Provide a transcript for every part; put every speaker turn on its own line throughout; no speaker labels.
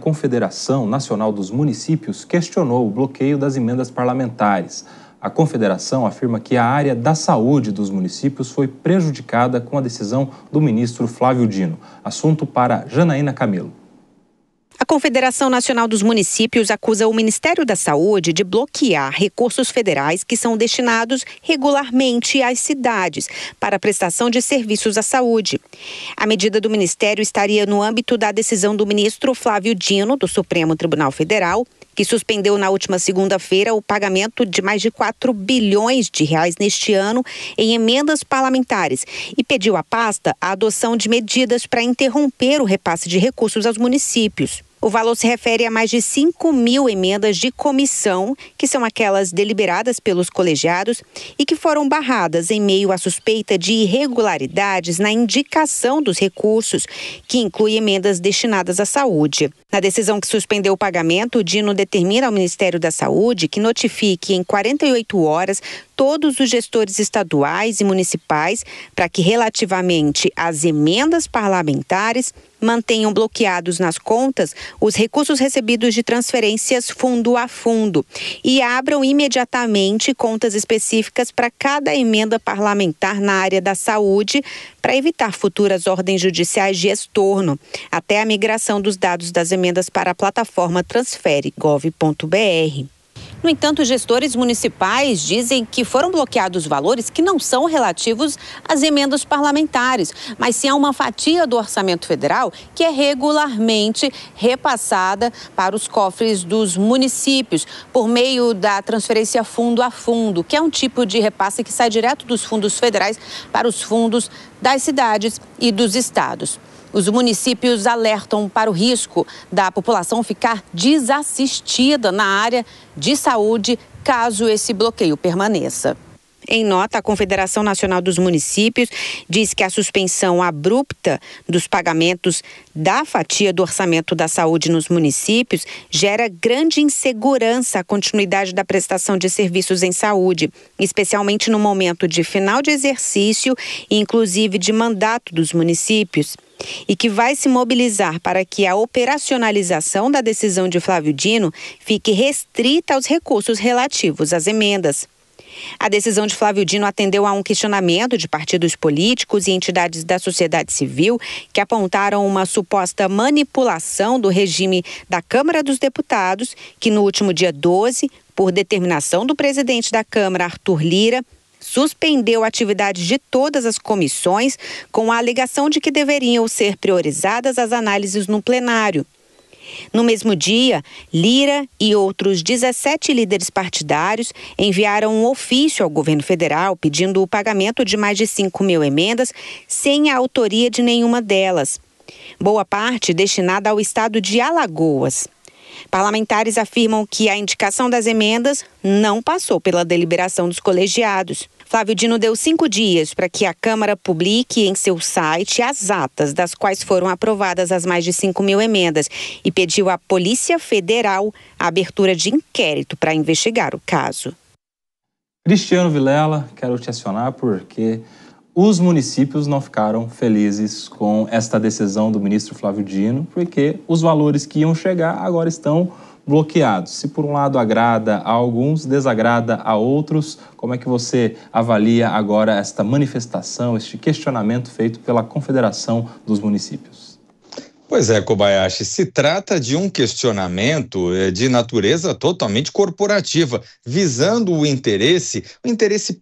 Confederação Nacional dos Municípios questionou o bloqueio das emendas parlamentares. A Confederação afirma que a área da saúde dos municípios foi prejudicada com a decisão do ministro Flávio Dino. Assunto para Janaína Camelo.
A Confederação Nacional dos Municípios acusa o Ministério da Saúde de bloquear recursos federais que são destinados regularmente às cidades para a prestação de serviços à saúde. A medida do Ministério estaria no âmbito da decisão do ministro Flávio Dino, do Supremo Tribunal Federal, que suspendeu na última segunda-feira o pagamento de mais de 4 bilhões de reais neste ano em emendas parlamentares e pediu à pasta a adoção de medidas para interromper o repasse de recursos aos municípios. O valor se refere a mais de 5 mil emendas de comissão, que são aquelas deliberadas pelos colegiados e que foram barradas em meio à suspeita de irregularidades na indicação dos recursos, que inclui emendas destinadas à saúde. Na decisão que suspendeu o pagamento, o Dino determina ao Ministério da Saúde que notifique em 48 horas todos os gestores estaduais e municipais para que, relativamente às emendas parlamentares, mantenham bloqueados nas contas os recursos recebidos de transferências fundo a fundo e abram imediatamente contas específicas para cada emenda parlamentar na área da saúde para evitar futuras ordens judiciais de estorno, até a migração dos dados das emendas para a plataforma transfere.gov.br. No entanto, gestores municipais dizem que foram bloqueados valores que não são relativos às emendas parlamentares, mas sim a uma fatia do orçamento federal que é regularmente repassada para os cofres dos municípios por meio da transferência fundo a fundo, que é um tipo de repasse que sai direto dos fundos federais para os fundos das cidades e dos estados. Os municípios alertam para o risco da população ficar desassistida na área de saúde caso esse bloqueio permaneça. Em nota, a Confederação Nacional dos Municípios diz que a suspensão abrupta dos pagamentos da fatia do orçamento da saúde nos municípios gera grande insegurança à continuidade da prestação de serviços em saúde, especialmente no momento de final de exercício e inclusive de mandato dos municípios, e que vai se mobilizar para que a operacionalização da decisão de Flávio Dino fique restrita aos recursos relativos às emendas. A decisão de Flávio Dino atendeu a um questionamento de partidos políticos e entidades da sociedade civil que apontaram uma suposta manipulação do regime da Câmara dos Deputados, que no último dia 12, por determinação do presidente da Câmara, Arthur Lira, suspendeu atividades de todas as comissões com a alegação de que deveriam ser priorizadas as análises no plenário. No mesmo dia, Lira e outros 17 líderes partidários enviaram um ofício ao governo federal pedindo o pagamento de mais de 5 mil emendas sem a autoria de nenhuma delas. Boa parte destinada ao estado de Alagoas. Parlamentares afirmam que a indicação das emendas não passou pela deliberação dos colegiados. Flávio Dino deu 5 dias para que a Câmara publique em seu site as atas das quais foram aprovadas as mais de 5 mil emendas e pediu à Polícia Federal a abertura de inquérito para investigar o caso.
Cristiano Vilela, quero te acionar porque os municípios não ficaram felizes com esta decisão do ministro Flávio Dino, porque os valores que iam chegar agora estão bloqueados. Se por um lado agrada a alguns, desagrada a outros, como é que você avalia agora esta manifestação, este questionamento feito pela Confederação dos Municípios?
Pois é, Kobayashi, se trata de um questionamento de natureza totalmente corporativa, visando o interesse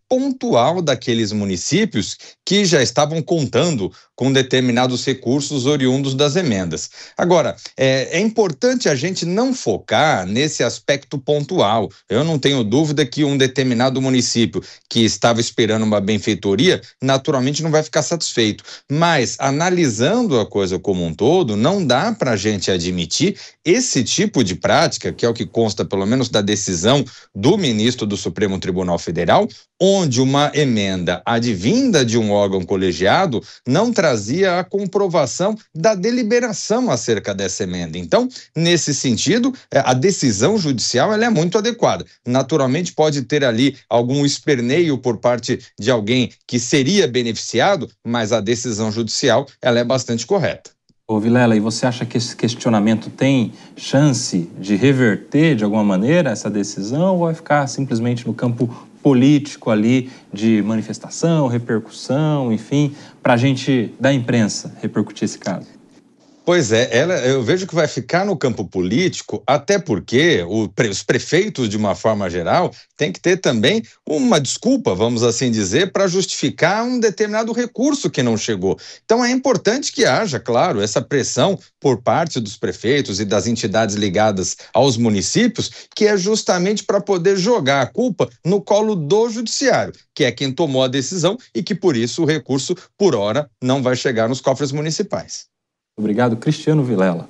pontual daqueles municípios que já estavam contando com determinados recursos oriundos das emendas. Agora, é importante a gente não focar nesse aspecto pontual. Eu não tenho dúvida que um determinado município que estava esperando uma benfeitoria, naturalmente não vai ficar satisfeito. Mas, analisando a coisa como um todo, não dá para a gente admitir esse tipo de prática, que é o que consta pelo menos da decisão do ministro do Supremo Tribunal Federal, onde uma emenda advinda de um órgão colegiado não trazia a comprovação da deliberação acerca dessa emenda. Então, nesse sentido, a decisão judicial ela é muito adequada. Naturalmente, pode ter ali algum esperneio por parte de alguém que seria beneficiado, mas a decisão judicial ela é bastante correta.
Ô Vilela, e você acha que esse questionamento tem chance de reverter de alguma maneira essa decisão ou vai ficar simplesmente no campo político ali de manifestação, repercussão, enfim, para a gente da imprensa repercutir esse caso?
Pois é, eu vejo que vai ficar no campo político, até porque os prefeitos, de uma forma geral, têm que ter também uma desculpa, vamos assim dizer, para justificar um determinado recurso que não chegou. Então é importante que haja, claro, essa pressão por parte dos prefeitos e das entidades ligadas aos municípios, que é justamente para poder jogar a culpa no colo do judiciário, que é quem tomou a decisão e que, por isso, o recurso, por hora, não vai chegar nos cofres municipais.
Obrigado, Cristiano Vilela.